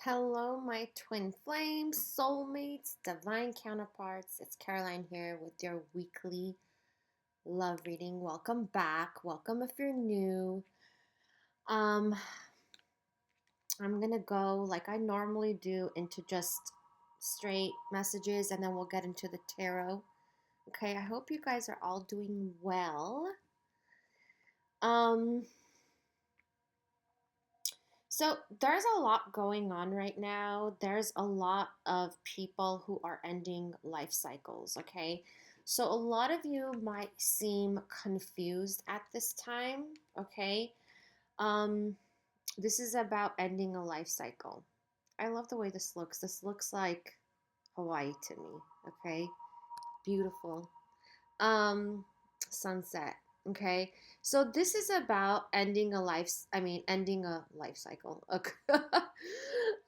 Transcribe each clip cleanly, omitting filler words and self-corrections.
Hello, my twin flames, soulmates, divine counterparts. It's Caroline here with your weekly love reading. Welcome back. Welcome if you're new. Um, I'm gonna go like I normally do into just straight messages and then we'll get into the tarot. Okay, I hope you guys are all doing well. Um, So there's a lot going on right now. There's a lot of people who are ending life cycles, okay? So a lot of you might seem confused at this time, okay? Um this is about ending a life cycle. I love the way this looks. This looks like Hawaii to me, okay? Beautiful. Um, Sunset. Okay. So this is about ending a ending a life cycle. Okay.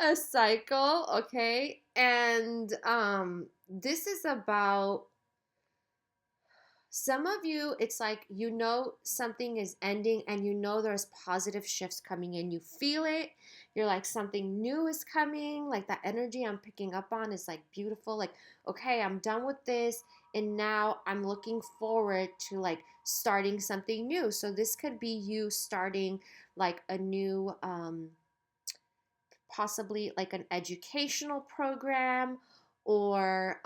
A cycle, okay? And this is about some of you, it's like you know something is ending and you know there's positive shifts coming in. You feel it. You're like something new is coming. Like that energy I'm picking up on is like beautiful. Like, okay, I'm done with this and now I'm looking forward to like starting something new. So this could be you starting like a new possibly like an educational program or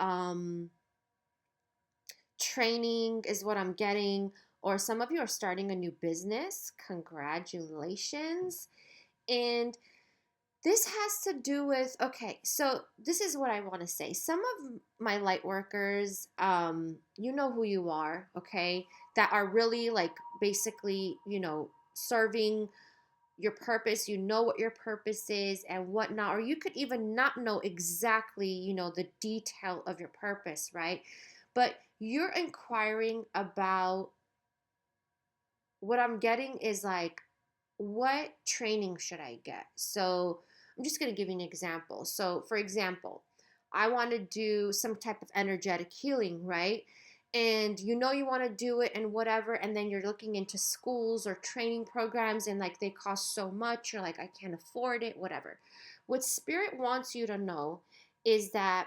training is what I'm getting, or some of you are starting a new business. Congratulations. And this has to do with, okay, so this is what I want to say. Some of my light workers, you know who you are, okay, that are really like basically, serving your purpose. You know what your purpose is and whatnot, or you could even not know exactly, the detail of your purpose, right? But you're inquiring about what I'm getting is like, what training should I get? So I'm just going to give you an example. So, for example, I want to do some type of energetic healing, right? And you want to do it and whatever, and then you're looking into schools or training programs and like they cost so much, you're like, I can't afford it, whatever. What Spirit wants you to know is that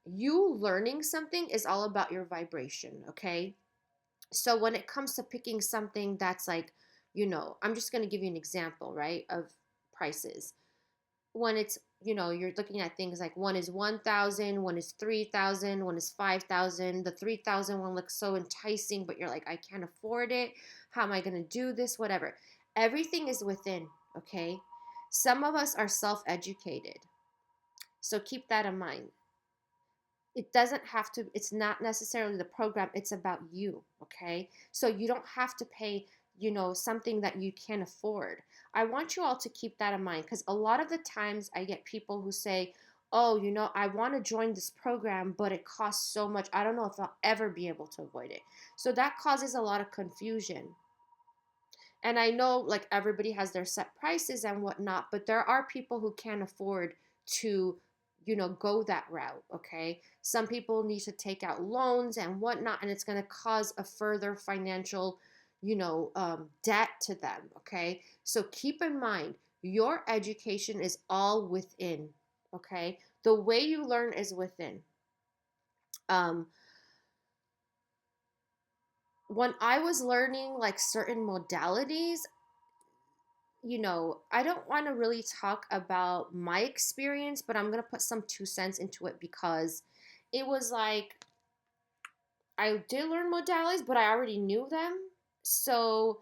you learning something is all about your vibration, okay? So when it comes to picking something that's like, I'm just going to give you an example, right, of prices. When it's, you're looking at things like one is 1,000, one is 3,000, one is 5,000. The 3,000 one looks so enticing, but you're like, I can't afford it. How am I going to do this? Whatever. Everything is within, okay? Some of us are self-educated. So keep that in mind. It doesn't have to, it's not necessarily the program, it's about you, okay? So you don't have to pay, something that you can't afford. I want you all to keep that in mind because a lot of the times I get people who say, oh, I want to join this program, but it costs so much. I don't know if I'll ever be able to avoid it. So that causes a lot of confusion. And I know like everybody has their set prices and whatnot, but there are people who can't afford to, go that route. Okay. Some people need to take out loans and whatnot, and it's going to cause a further financial, debt to them. Okay. So keep in mind, your education is all within. Okay. The way you learn is within. Um, when I was learning like certain modalities, I don't want to really talk about my experience, but I'm going to put some 2 cents into it because it was like I did learn modalities, but I already knew them. So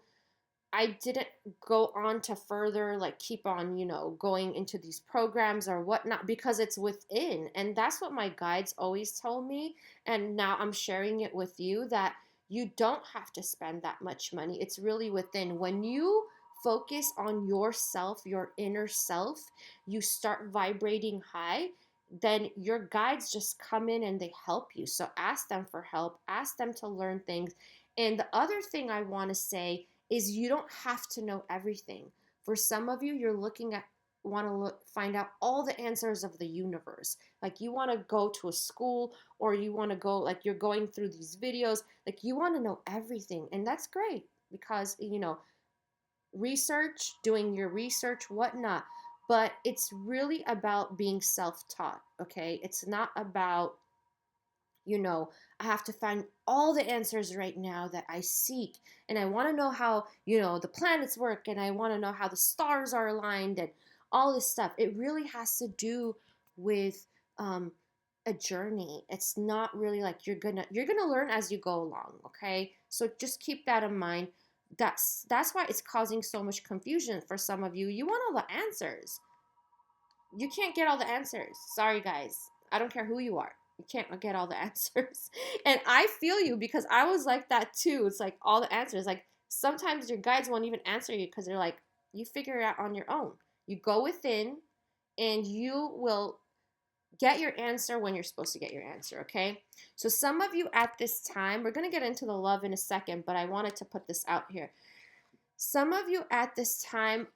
I didn't go on to further like keep on, going into these programs or whatnot because it's within. And that's what my guides always told me. And now I'm sharing it with you that you don't have to spend that much money. It's really within. When you focus on yourself, your inner self, you start vibrating high, then your guides just come in and they help you. So ask them for help, ask them to learn things. And the other thing I want to say is you don't have to know everything. For some of you, you're looking at want to find out all the answers of the universe. Like you want to go to a school or you want to go like you're going through these videos, like you want to know everything. And that's great because, research, doing your research, whatnot. but it's really about being self-taught, okay? It's not about, you know, I have to find all the answers right now that I seek. And I want to know how, the planets work, and I want to know how the stars are aligned and all this stuff. It really has to do with a journey. It's not really like you're gonna learn as you go along, okay? So just keep that in mind. That's why it's causing so much confusion for some of you. You want all the answers. You can't get all the answers. Sorry, guys. I don't care who you are. You can't get all the answers. And I feel you because I was like that too. It's like all the answers. Like sometimes your guides won't even answer you because they're like, you figure it out on your own. You go within and you will get your answer when you're supposed to get your answer, okay? So some of you at this time, we're going to get into the love in a second, but I wanted to put this out here. Some of you at this time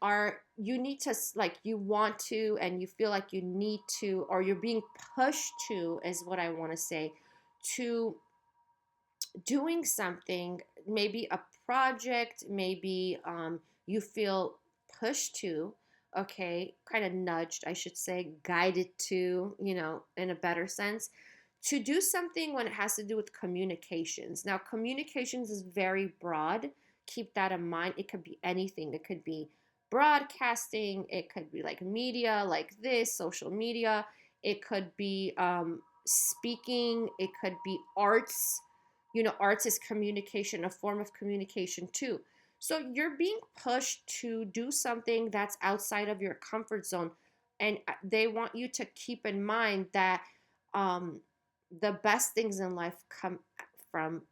you need to, like, you want to, and you feel like you need to, or you're being pushed to, is what I want to say, to doing something, maybe a project, maybe you feel pushed to, okay, kind of nudged, I should say, guided to, in a better sense, to do something when it has to do with communications. Now, communications is very broad. Keep that in mind. It could be anything. It could be broadcasting. It could be like media, like this, social media. It could be speaking. It could be arts. Arts is communication, a form of communication too. So you're being pushed to do something that's outside of your comfort zone. And they want you to keep in mind that um, the best things in life come from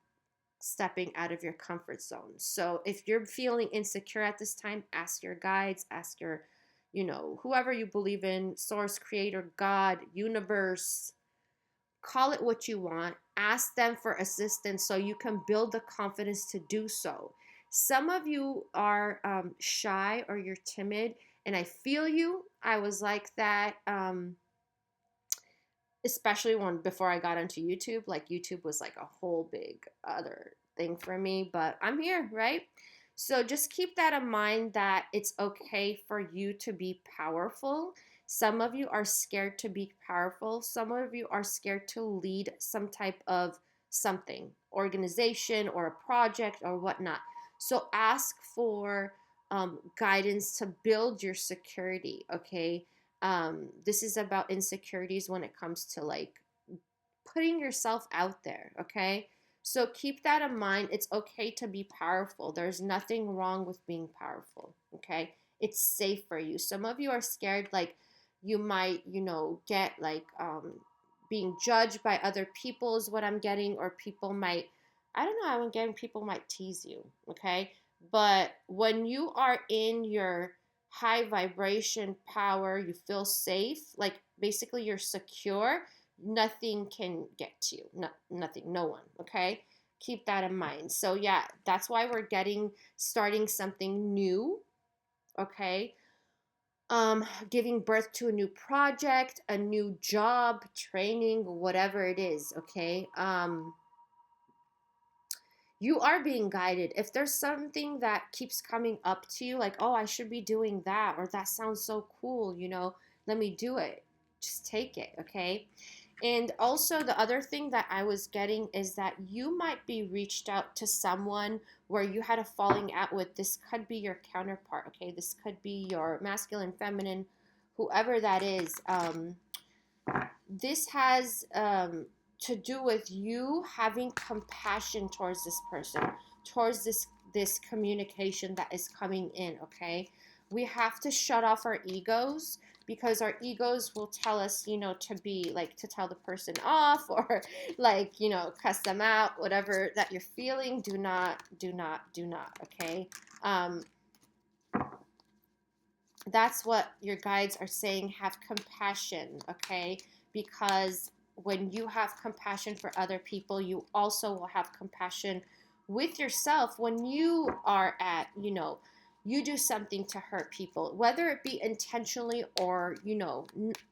stepping out of your comfort zone. So if you're feeling insecure at this time, ask your guides, ask your, whoever you believe in, source, creator, God, universe, call it what you want. Ask them for assistance so you can build the confidence to do so. Some of you are shy or you're timid, and I feel you. I was like that. Especially when before I got into YouTube, like YouTube was like a whole big other thing for me, but I'm here, right? So just keep that in mind that it's okay for you to be powerful. Some of you are scared to be powerful. Some of you are scared to lead some type of something, organization or a project or whatnot. So ask for guidance to build your security, okay? This is about insecurities when it comes to like putting yourself out there, okay? So keep that in mind. It's okay to be powerful. There's nothing wrong with being powerful, okay? It's safe for you. Some of you are scared, like you might, get like being judged by other people is what I'm getting, or people might, I don't know, I'm getting people might tease you, okay? But when you are in your high vibration power, you feel safe, like basically you're secure, nothing can get to you. No, nothing, no one, okay? Keep that in mind. So yeah, that's why we're starting something new, okay? Giving birth to a new project, a new job, training, whatever it is, okay? You are being guided. If there's something that keeps coming up to you, like, oh, I should be doing that, or that sounds so cool, let me do it. Just take it, okay? And also, the other thing that I was getting is that you might be reached out to someone where you had a falling out with. This could be your counterpart, okay? This could be your masculine, feminine, whoever that is. This has to do with you having compassion towards this person, towards this communication that is coming in, okay? We have to shut off our egos, because our egos will tell us, to be like, to tell the person off, or like, cuss them out, whatever that you're feeling. Do not, okay? That's what your guides are saying. Have compassion, okay? Because when you have compassion for other people, you also will have compassion with yourself when you are at, you do something to hurt people, whether it be intentionally or,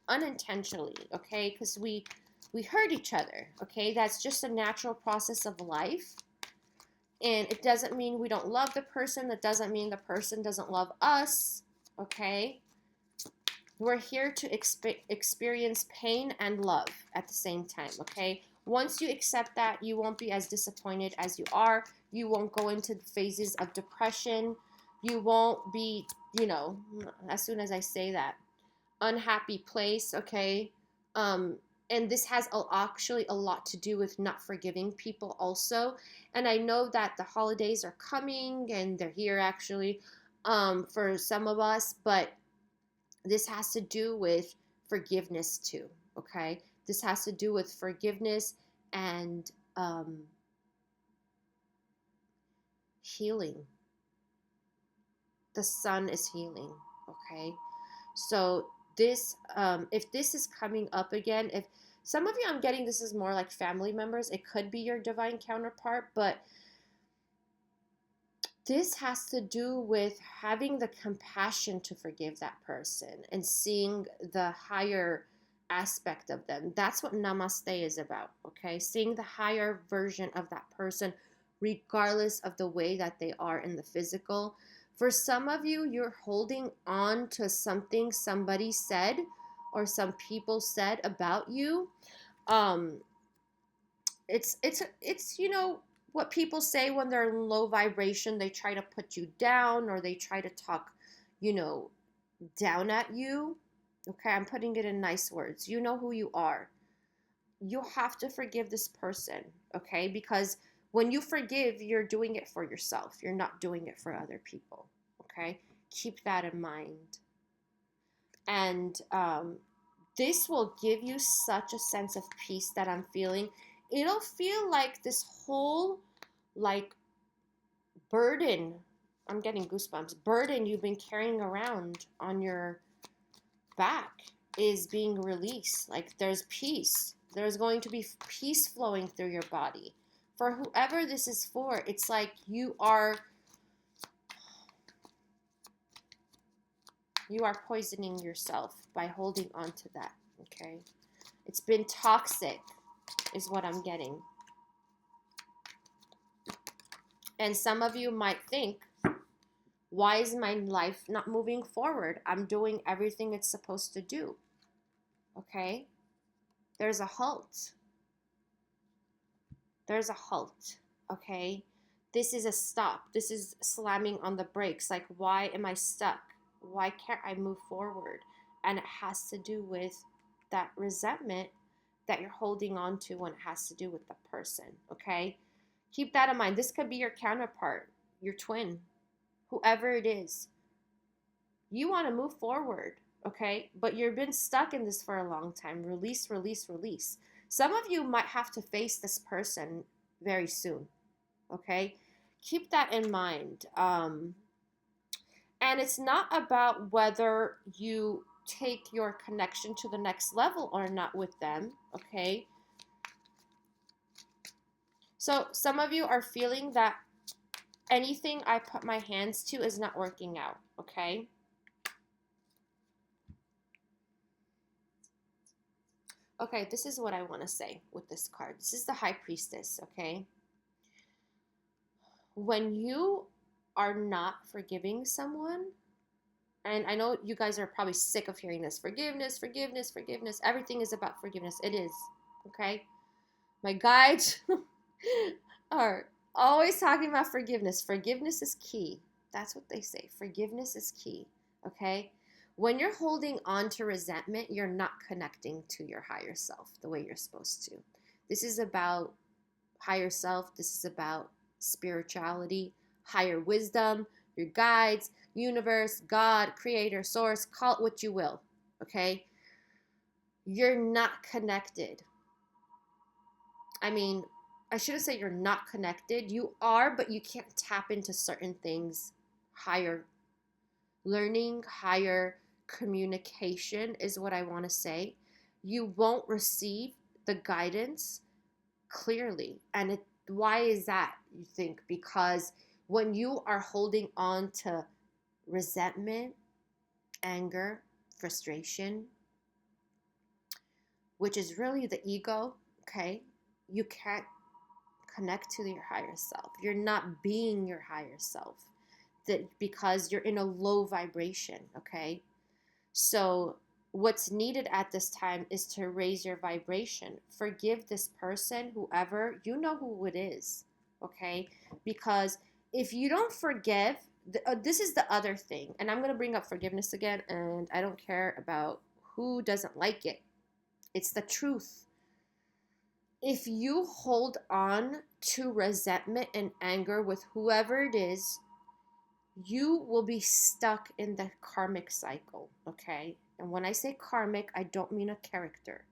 unintentionally, okay? Because we hurt each other, okay? That's just a natural process of life. And it doesn't mean we don't love the person. That doesn't mean the person doesn't love us, okay? we're here to experience pain and love at the same time, okay? Once you accept that, you won't be as disappointed as you are. You won't go into phases of depression. You won't be, as soon as I say that, unhappy place, okay? Um, and this has actually a lot to do with not forgiving people also. And I know that the holidays are coming and they're here actually, for some of us, but this has to do with forgiveness too, okay? This has to do with forgiveness and healing. The sun is healing, okay? So this, if this is coming up again, if some of you, I'm getting this is more like family members, it could be your divine counterpart, but this has to do with having the compassion to forgive that person and seeing the higher aspect of them. That's what namaste is about, okay? Seeing the higher version of that person, regardless of the way that they are in the physical. For some of you, you're holding on to something somebody said or some people said about you. It's what people say when they're in low vibration, they try to put you down or they try to talk, you know, down at you. Okay, I'm putting it in nice words. You know who you are. You have to forgive this person, okay? Because when you forgive, you're doing it for yourself. You're not doing it for other people, okay? Keep that in mind. And this will give you such a sense of peace that I'm feeling. It'll feel like this whole, like, burden, I'm getting goosebumps, burden you've been carrying around on your back is being released. Like, there's peace. There's going to be peace flowing through your body. For whoever this is for, it's like you are poisoning yourself by holding on to that, okay? It's been toxic is what I'm getting. And some of you might think, why is my life not moving forward? I'm doing everything it's supposed to do. Okay? There's a halt. There's a halt. Okay? This is a stop. This is slamming on the brakes. Like, why am I stuck? Why can't I move forward? And it has to do with that resentment that you're holding on to when it has to do with the person. Okay? Keep that in mind. This could be your counterpart, your twin, whoever it is. You want to move forward, okay? But you've been stuck in this for a long time. Release, release, release. Some of you might have to face this person very soon, okay? Keep that in mind. And it's not about whether you take your connection to the next level or not with them, okay? So some of you are feeling that anything I put my hands to is not working out, okay? Okay, this is what I want to say with this card. This is the High Priestess, okay? When you are not forgiving someone, and I know you guys are probably sick of hearing this, forgiveness, forgiveness, forgiveness. Everything is about forgiveness. It is, okay? My guides are always talking about forgiveness. Forgiveness is key. That's what they say. Forgiveness is key, okay? When you're holding on to resentment, you're not connecting to your higher self the way you're supposed to. This is about higher self. This is about spirituality, higher wisdom, your guides, universe, God, creator, source, call it what you will, okay? You're not connected. I mean, I shouldn't say you're not connected. You are, but you can't tap into certain things. Higher learning, higher communication is what I want to say. You won't receive the guidance clearly. And why is that, you think? Because when you are holding on to resentment, anger, frustration, which is really the ego, okay, you can't connect to your higher self. You're not being your higher self, that because you're in a low vibration, okay? So what's needed at this time is to raise your vibration. Forgive this person, whoever, you know who it is, okay? Because if you don't forgive, this is the other thing, and I'm going to bring up forgiveness again, and I don't care about who doesn't like it. It's the truth. If you hold on to resentment and anger with whoever it is, you will be stuck in the karmic cycle, okay? And when I say karmic, I don't mean a character.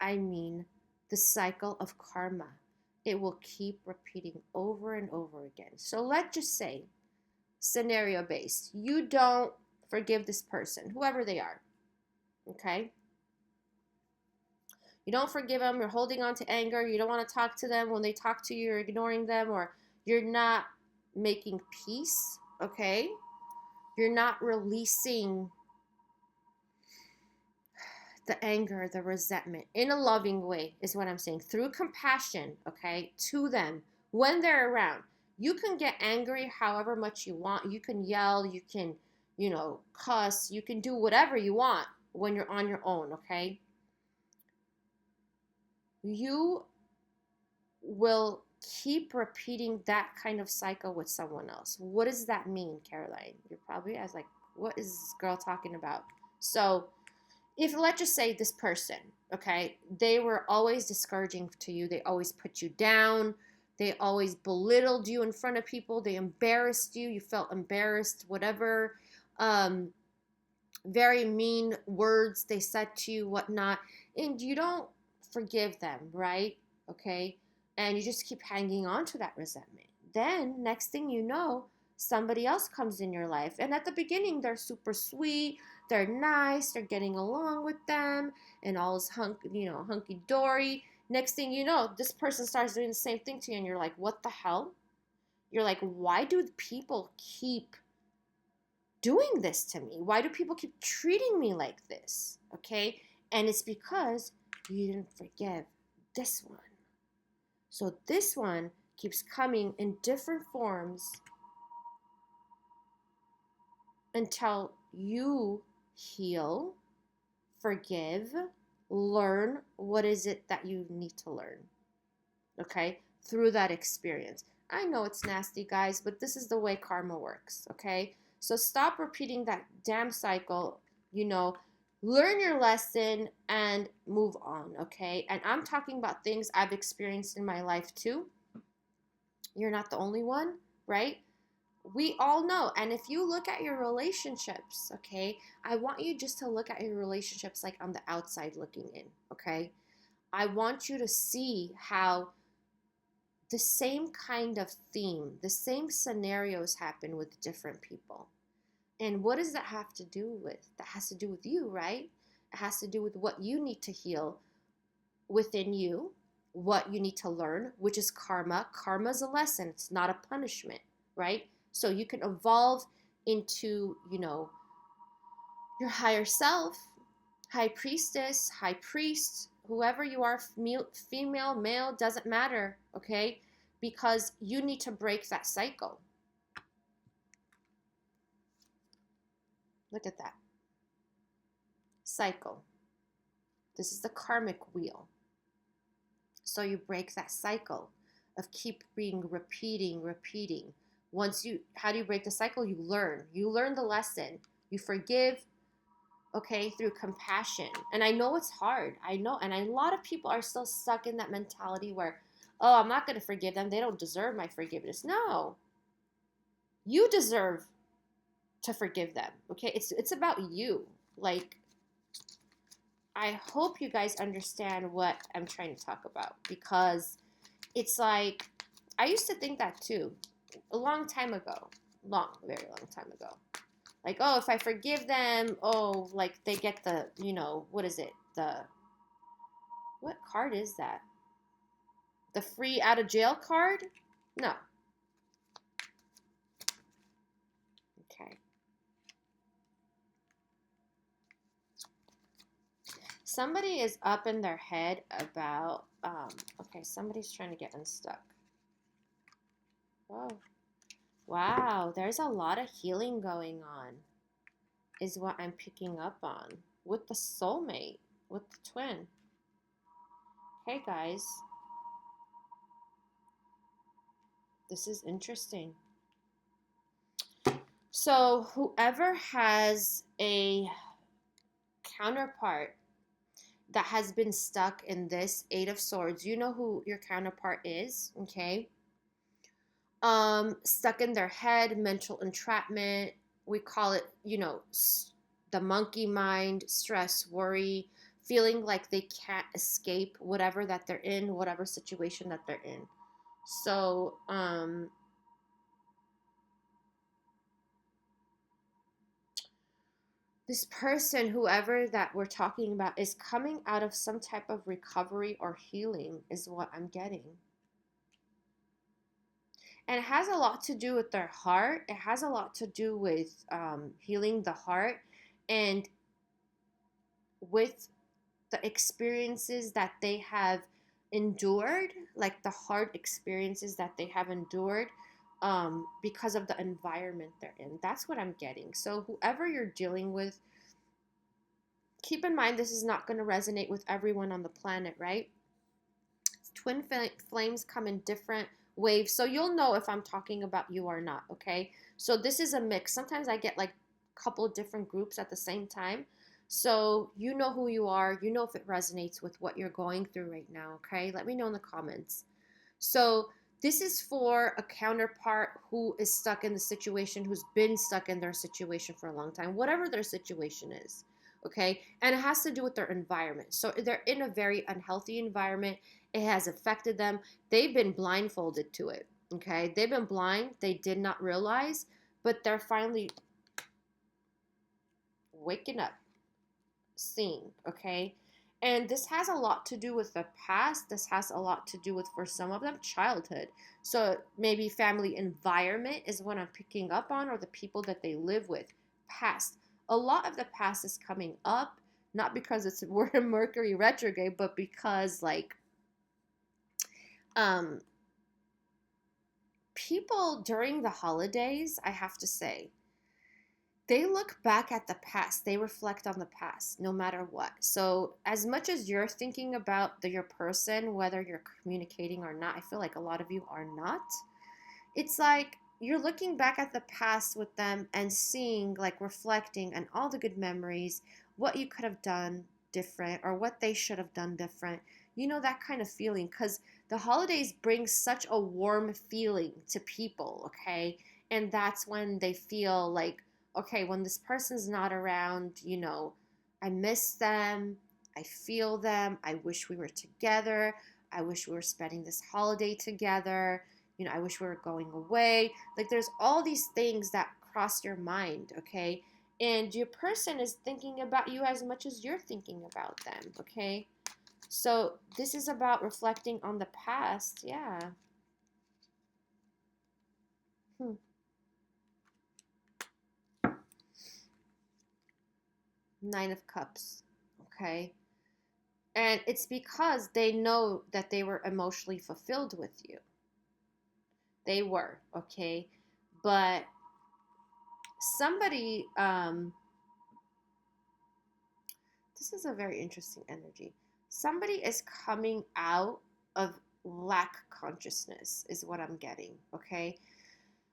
I mean the cycle of karma. It will keep repeating over and over again. So let's just say, scenario based, you don't forgive this person, whoever they are, okay? You don't forgive them, you're holding on to anger, you don't want to talk to them. When they talk to you, you're ignoring them, or you're not making peace, okay? You're not releasing the anger, the resentment in a loving way, is what I'm saying. Through compassion, okay, to them when they're around. You can get angry however much you want. You can yell, you can, cuss, you can do whatever you want when you're on your own, okay? You will keep repeating that kind of cycle with someone else. What does that mean, Caroline? You're probably as like, what is this girl talking about? So if, let's just say, this person, okay, they were always discouraging to you, they always put you down, they always belittled you in front of people, they embarrassed you, you felt embarrassed, whatever, very mean words they said to you, whatnot, and you don't forgive them, right? Okay, and you just keep hanging on to that resentment. Then next thing you know, somebody else comes in your life, and at the beginning they're super sweet, they're nice, they're getting along with them, and all is hunky dory. Next thing you know, this person starts doing the same thing to you, and you're like, what the hell? You're like, why do people keep doing this to me? Why do people keep treating me like this? Okay, and it's because you didn't forgive this one. So this one keeps coming in different forms until you heal, forgive, learn what is it that you need to learn, okay, through that experience. I know it's nasty, guys, but this is the way karma works, okay? So stop repeating that damn cycle, learn your lesson and move on, okay? And I'm talking about things I've experienced in my life too. You're not the only one, right? We all know. And if you look at your relationships, okay, I want you just to look at your relationships like on the outside looking in, okay? I want you to see how the same kind of theme, the same scenarios happen with different people. And what does that have to do with? That has to do with you, right? It has to do with what you need to heal within you, what you need to learn, which is karma. Karma is a lesson. It's not a punishment, right? So you can evolve into, your higher self, high priestess, high priest, whoever you are, female, male, doesn't matter, okay? Because you need to break that cycle. Look at that. Cycle. This is the karmic wheel. So you break that cycle of keep being repeating. How do you break the cycle? You learn the lesson. You forgive, okay, through compassion. And I know it's hard. I know. And a lot of people are still stuck in that mentality where, oh, I'm not going to forgive them. They don't deserve my forgiveness. No. You deserve to forgive them, okay? It's about you. Like, I hope you guys understand what I'm trying to talk about, because it's like, I used to think that too, a long time ago, very long time ago. Like, oh, if I forgive them, oh, like they get the, what is it? What card is that? The free out of jail card? No. Okay. Somebody is up in their head about, okay, somebody's trying to get unstuck. Whoa. Wow, there's a lot of healing going on. is what I'm picking up on with the soulmate, with the twin. Hey guys, this is interesting. So whoever has a counterpart that has been stuck in this Eight of Swords, you know who your counterpart is, okay? Stuck in their head, mental entrapment. We call it, the monkey mind, stress, worry, feeling like they can't escape whatever that they're in, whatever situation that they're in. So, this person, whoever that we're talking about, is coming out of some type of recovery or healing, is what I'm getting. And it has a lot to do with their heart. It has a lot to do with healing the heart and with the experiences that they have endured, like the hard experiences that they have endured because of the environment they're in. That's what I'm getting. So, whoever you're dealing with, keep in mind this is not going to resonate with everyone on the planet, right? Twin flames come in different waves, so you'll know if I'm talking about you or not, okay? So this is a mix. Sometimes I get like a couple of different groups at the same time. So you know who you are, you know if it resonates with what you're going through right now, okay? Let me know in the comments. So this is for a counterpart who is stuck in the situation, who's been stuck in their situation for a long time, whatever their situation is, okay? And it has to do with their environment. So they're in a very unhealthy environment. It has affected them. They've been blindfolded to it, okay? They've been blind. They did not realize, but they're finally waking up, seeing, okay? And this has a lot to do with the past. This has a lot to do with, for some of them, childhood. So maybe family environment is what I'm picking up on, or the people that they live with. Past. A lot of the past is coming up, not because we're in Mercury retrograde, but because um, people during the holidays, I have to say, they look back at the past. They reflect on the past, no matter what. So, as much as you're thinking about your person, whether you're communicating or not, I feel like a lot of you are not. It's like you're looking back at the past with them and seeing, like, reflecting on all the good memories, what you could have done different or what they should have done different. You know, that kind of feeling, because the holidays bring such a warm feeling to people, okay? And that's when they feel like, okay, when this person's not around, I miss them, I feel them, I wish we were together, I wish we were spending this holiday together, I wish we were going away. Like, there's all these things that cross your mind, okay? And your person is thinking about you as much as you're thinking about them, okay? So this is about reflecting on the past, yeah. Hmm. Nine of Cups, okay? And it's because they know that they were emotionally fulfilled with you. They were, okay? But somebody, this is a very interesting energy. Somebody is coming out of lack consciousness is what I'm getting, okay?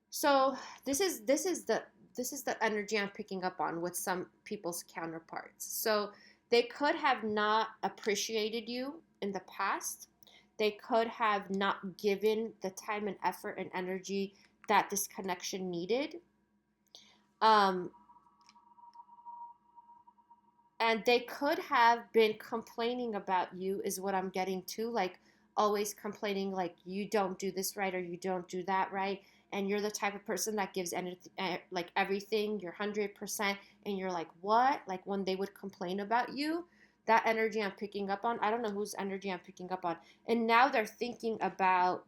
So this is the energy I'm picking up on with some people's counterparts. So they could have not appreciated you in the past. They could have not given the time and effort and energy that this connection needed. Um, and they could have been complaining about you is what I'm getting to, like always complaining like you don't do this right or you don't do that right, and you're the type of person that gives like everything you're 100%, and you're like, what? Like when they would complain about you, that energy I'm picking up on. I don't know whose energy I'm picking up on. And now they're thinking about,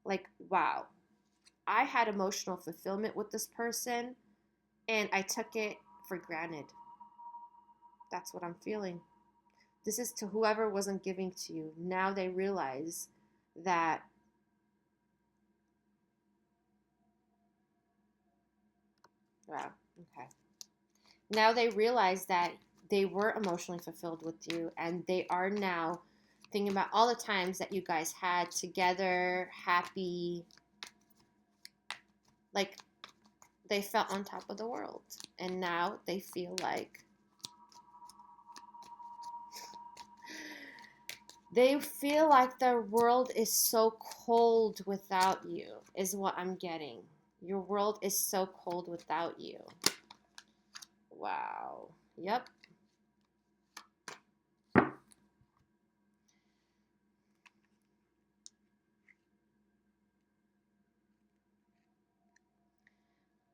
like, wow, I had emotional fulfillment with this person and I took it for granted. That's what I'm feeling. This is to whoever wasn't giving to you. Now they realize that, wow, Okay. Now they realize that they were emotionally fulfilled with you, and they are now thinking about all the times that you guys had together, happy, like they felt on top of the world. And now they feel like their world is so cold without you, is what I'm getting. Your world is so cold without you. Wow. Yep.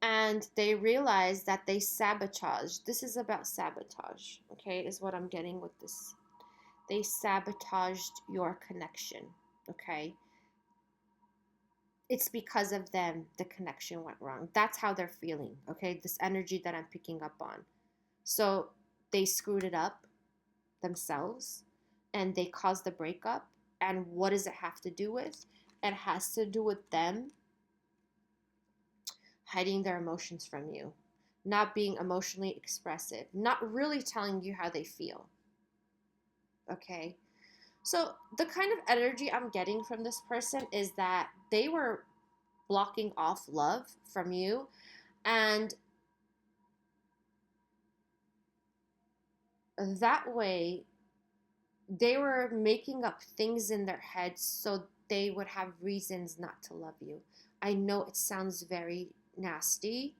And they realize that they sabotage. This is about sabotage, okay, is what I'm getting with this. They sabotaged your connection, okay? It's because of them the connection went wrong. That's how they're feeling, okay? This energy that I'm picking up on. So they screwed it up themselves and they caused the breakup. And what does it have to do with? It has to do with them hiding their emotions from you, not being emotionally expressive, not really telling you how they feel. Okay? So, the kind of energy I'm getting from this person is that they were blocking off love from you, and that way they were making up things in their heads so they would have reasons not to love you. I know it sounds very nasty,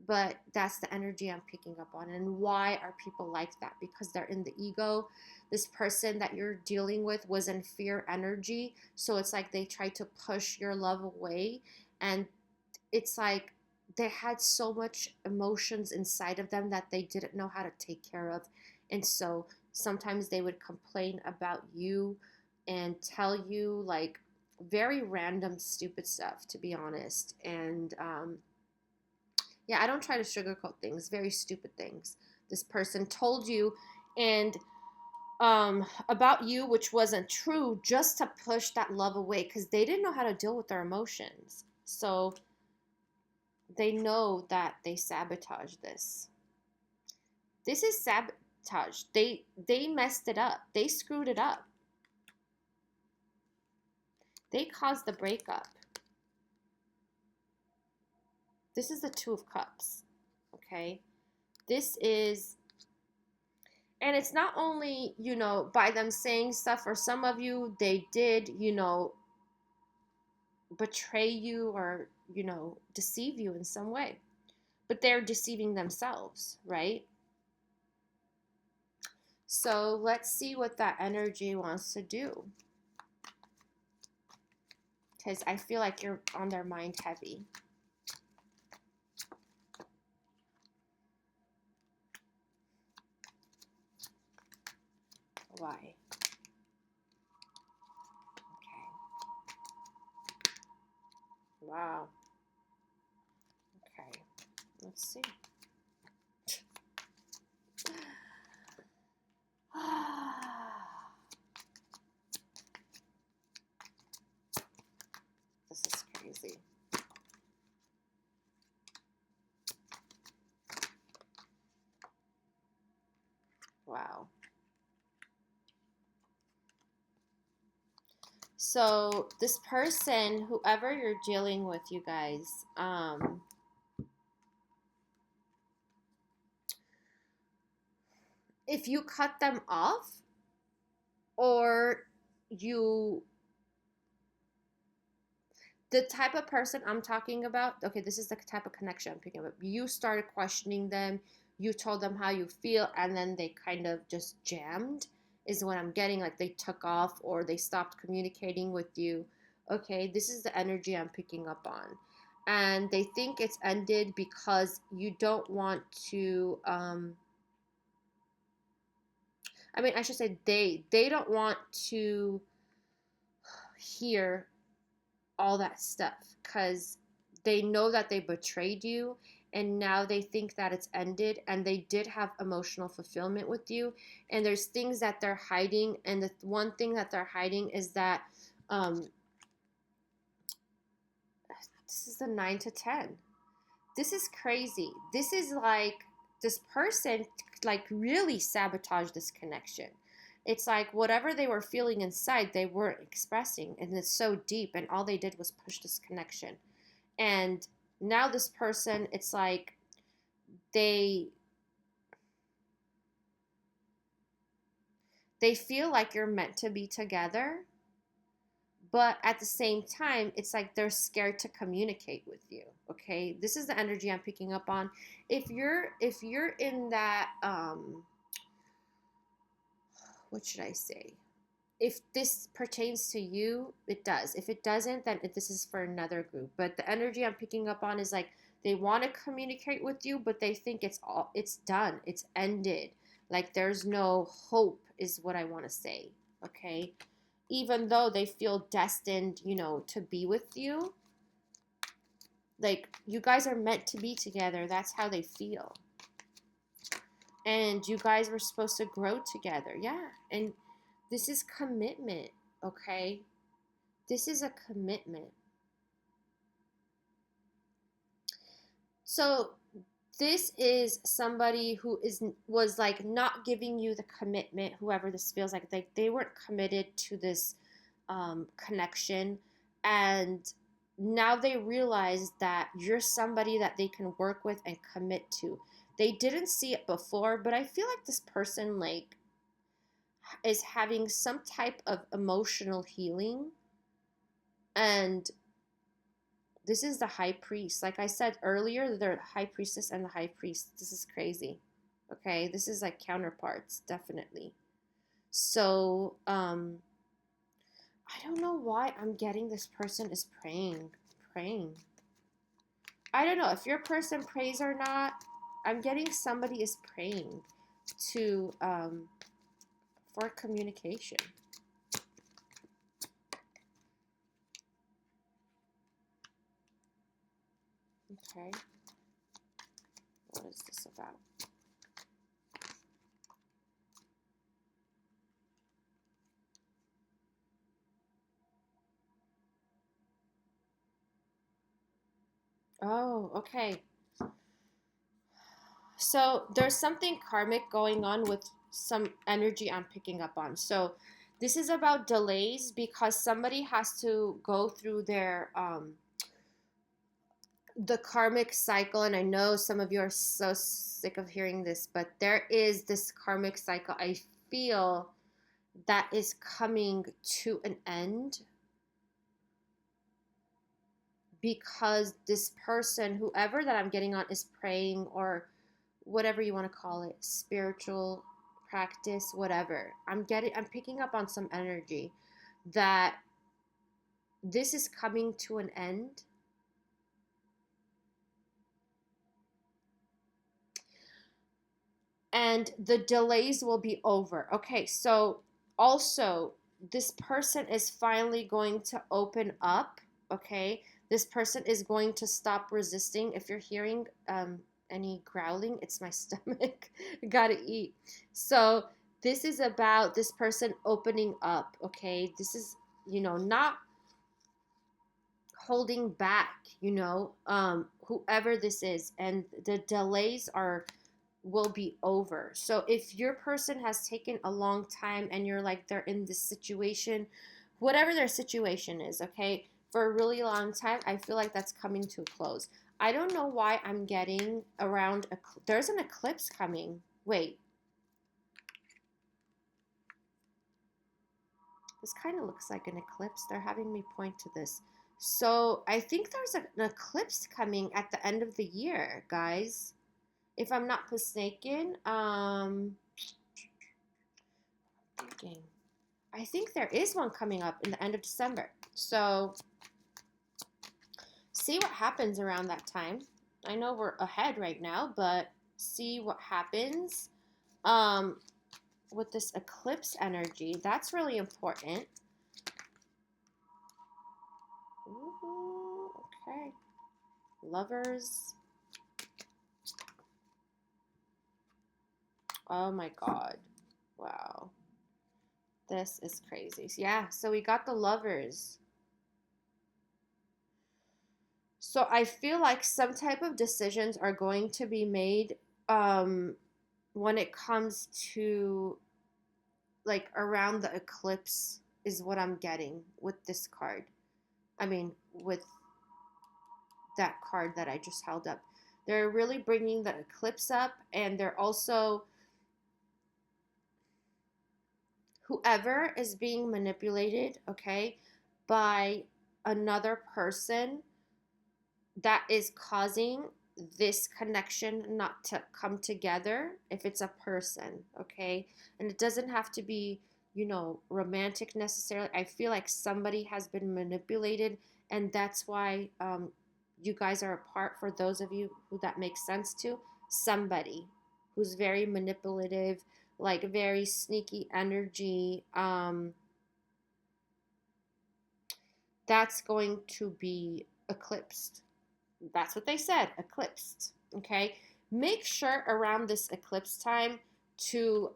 but that's the energy I'm picking up on. And why are people like that? Because they're in the ego. This person that you're dealing with was in fear energy, so it's like they try to push your love away, and it's like they had so much emotions inside of them that they didn't know how to take care of. And so sometimes they would complain about you and tell you like very random stupid stuff, to be honest. And yeah, I don't try to sugarcoat things, very stupid things. This person told you and about you, which wasn't true, just to push that love away because they didn't know how to deal with their emotions. So they know that they sabotage this. This is sabotage. They messed it up. They screwed it up. They caused the breakup. This is the Two of Cups. Okay? This is, and it's not only, by them saying stuff. For some of you, they did, betray you or, deceive you in some way. But they're deceiving themselves, right? So let's see what that energy wants to do. Because I feel like you're on their mind heavy. Why? Okay. Wow. Okay. Let's see. This is crazy. Wow. So this person, whoever you're dealing with, you guys, if you cut them off or you, the type of person I'm talking about, okay, this is the type of connection I'm picking up. You started questioning them, you told them how you feel, and then they kind of just jammed, is what I'm getting. Like they took off or they stopped communicating with you. Okay, this is the energy I'm picking up on. And they think it's ended because you don't want to, I should say they don't want to hear all that stuff because they know that they betrayed you and now they think that it's ended, and they did have emotional fulfillment with you, and there's things that they're hiding. And the one thing that they're hiding is that this is the 9 to 10. this is crazy. This is like this person like really sabotaged this connection. It's like whatever they were feeling inside, they weren't expressing, and it's so deep, and all they did was push this connection. And now this person, it's like they they feel like you're meant to be together, but at the same time it's like they're scared to communicate with you. Okay, this is the energy I'm picking up on. If you're in that what should I say, if this pertains to you, it does. If it doesn't, then this is for another group. But the energy I'm picking up on is like they want to communicate with you, but they think it's done, it's ended. Like there's no hope, is what I want to say. Okay, even though they feel destined, to be with you. Like you guys are meant to be together. That's how they feel. And you guys were supposed to grow together. Yeah, and this is commitment, okay? This is a commitment. So this is somebody who was like not giving you the commitment, whoever this feels like they weren't committed to this connection, and now they realize that you're somebody that they can work with and commit to. They didn't see it before, but I feel like this person like is having some type of emotional healing. And this is the high priest. Like I said earlier, the high priestess and the high priest. This is crazy. Okay, this is like counterparts, definitely. So, I don't know why I'm getting this person is praying. Praying. I don't know if your person prays or not. I'm getting somebody is praying to for communication. Okay. What is this about? Oh, okay. So there's something karmic going on with some energy I'm picking up on. So this is about delays because somebody has to go through their the karmic cycle. And I know some of you are so sick of hearing this, but there is this karmic cycle I feel that is coming to an end because this person, whoever that I'm getting on, is praying or whatever you want to call it, spiritual practice, whatever. I'm picking up on some energy that this is coming to an end. And the delays will be over. Okay, so also this person is finally going to open up. Okay, this person is going to stop resisting. If you're hearing any growling, it's my stomach. Gotta eat. So this is about this person opening up. Okay, this is not holding back. Whoever this is, and the delays will be over. So if your person has taken a long time and you're like they're in this situation, whatever their situation is, okay, for a really long time, I feel like that's coming to a close. I don't know why I'm getting around there's an eclipse coming. Wait. This kind of looks like an eclipse. They're having me point to this. So I think there's an eclipse coming at the end of the year, guys. If I'm not mistaken, thinking. I think there is one coming up in the end of December. So see what happens around that time. I know we're ahead right now, but see what happens with this eclipse energy. That's really important. Ooh, okay. Lovers. Oh my God. Wow. This is crazy. Yeah, so we got the lovers. So I feel like some type of decisions are going to be made um, when it comes to like around the eclipse, is what I'm getting with this card. I mean, with that card that I just held up. They're really bringing the eclipse up, and they're also, whoever is being manipulated, okay, by another person that is causing this connection not to come together, if it's a person, okay, and it doesn't have to be, romantic necessarily. I feel like somebody has been manipulated, and that's why you guys are apart. For those of you who that makes sense to, somebody who's very manipulative, like very sneaky energy, that's going to be eclipsed. That's what they said, eclipsed. Okay. Make sure around this eclipse time to,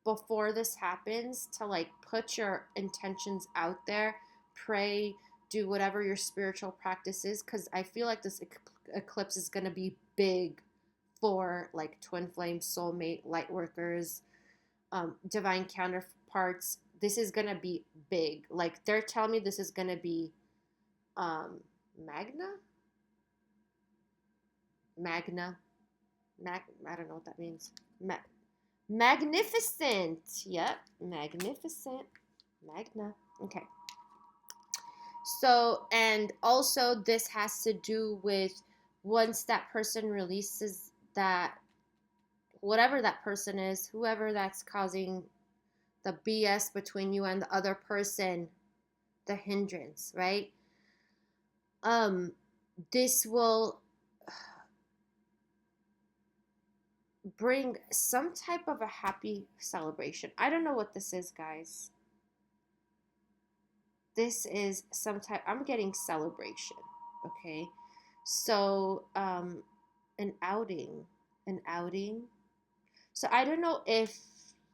before this happens, to like put your intentions out there, pray, do whatever your spiritual practice is, because I feel like this eclipse is going to be big for like Twinflame, Soulmate, light workers, divine counterparts. This is going to be big. Like they're telling me this is going to be um, Magna? Magna. I don't know what that means. Magnificent. Yep. Magnificent. Magna. Okay. So, and also this has to do with once that person releases that, whatever that person is, whoever that's causing the BS between you and the other person, the hindrance, right? This will bring some type of a happy celebration. I don't know what this is, guys. This is some type, I'm getting celebration, okay? So, an outing, an outing. So I don't know if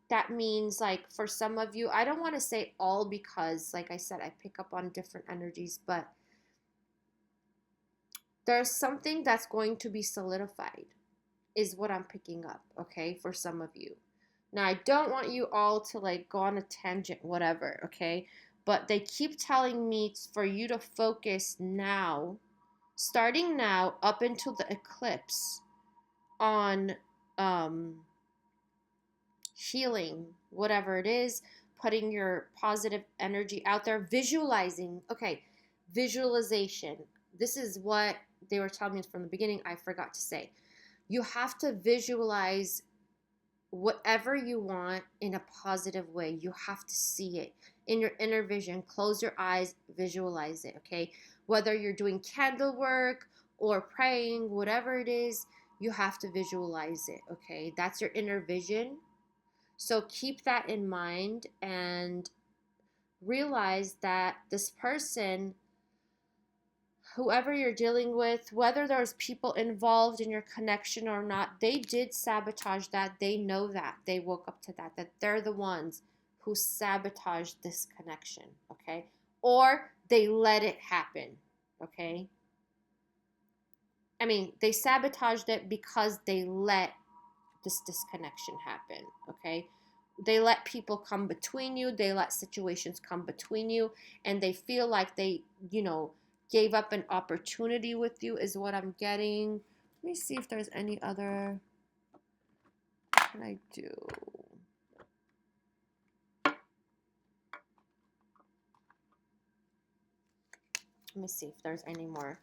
that means like for some of you, I don't want to say all because like I said, I pick up on different energies, but there's something that's going to be solidified, is what I'm picking up, okay, for some of you. Now, I don't want you all to like go on a tangent, whatever, okay? But they keep telling me for you to focus now, starting now up until the eclipse, on healing, whatever it is, putting your positive energy out there, visualizing. Okay, visualization. This is what they were telling me from the beginning. I forgot to say. You have to visualize whatever you want in a positive way. You have to see it in your inner vision. Close your eyes, visualize it, okay? Whether you're doing candle work or praying, whatever it is, you have to visualize it, okay? That's your inner vision. So keep that in mind and realize that this person, whoever you're dealing with, whether there's people involved in your connection or not, they did sabotage that. They know that. They woke up to that, that they're the ones who sabotaged this connection, okay? Or they let it happen, okay? I mean, they sabotaged it because they let this disconnection happen, okay? They let people come between you. They let situations come between you, and they feel like they, gave up an opportunity with you, is what I'm getting. Let me see if there's any other. What can I do? Let me see if there's any more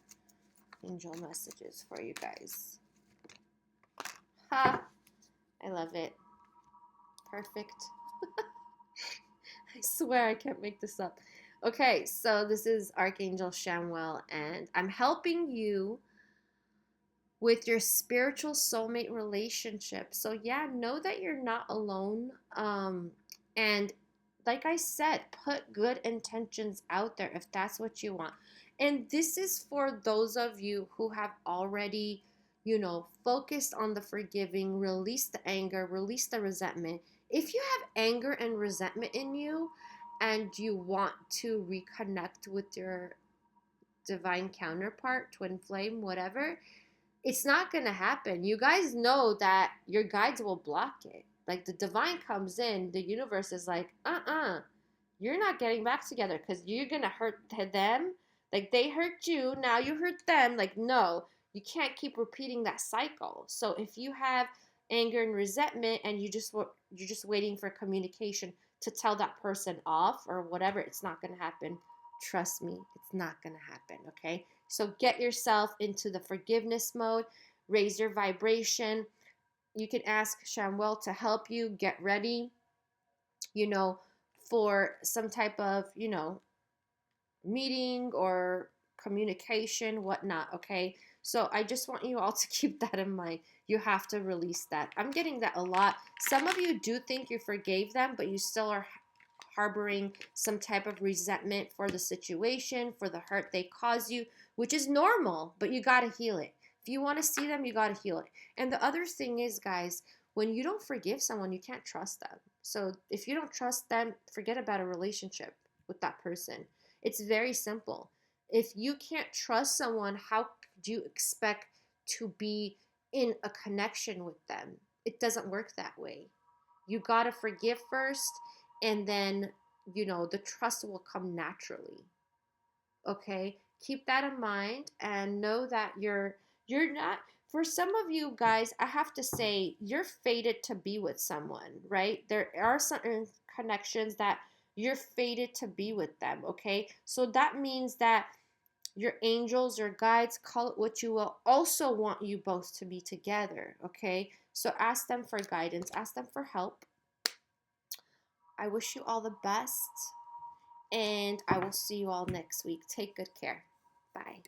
angel messages for you guys. Ha! I love it. Perfect. I swear I can't make this up. Okay, so this is Archangel Shamwell, and I'm helping you with your spiritual soulmate relationship. So yeah, know that you're not alone. And like I said, put good intentions out there if that's what you want. And this is for those of you who have already, focused on the forgiving, release the anger, release the resentment. If you have anger and resentment in you and you want to reconnect with your divine counterpart, twin flame, whatever, it's not going to happen. You guys know that your guides will block it. Like the divine comes in, the universe is like, you're not getting back together because you're going to hurt them. Like they hurt you, now you hurt them. Like, no, you can't keep repeating that cycle. So if you have anger and resentment and you're just waiting for communication to tell that person off or whatever, it's not going to happen. Trust me, it's not going to happen, okay? So get yourself into the forgiveness mode, raise your vibration. You can ask Shamwell to help you get ready, you know, for some type of, meeting or communication, whatnot, okay? So I just want you all to keep that in mind. You have to release that. I'm getting that a lot. Some of you do think you forgave them, but you still are harboring some type of resentment for the situation, for the hurt they caused you, which is normal, but you got to heal it. If you want to see them, you got to heal it. And the other thing is, guys, when you don't forgive someone, you can't trust them. So if you don't trust them, forget about a relationship with that person. It's very simple. If you can't trust someone, how do you expect to be in a connection with them? It doesn't work that way. You got to forgive first, and then, the trust will come naturally. Okay? Keep that in mind and know that you're not, for some of you guys, I have to say, you're fated to be with someone, right? There are certain connections that you're fated to be with them, okay? So that means that your angels, your guides, call it what you will, also want you both to be together, okay? So ask them for guidance, ask them for help. I wish you all the best, and I will see you all next week. Take good care. Bye.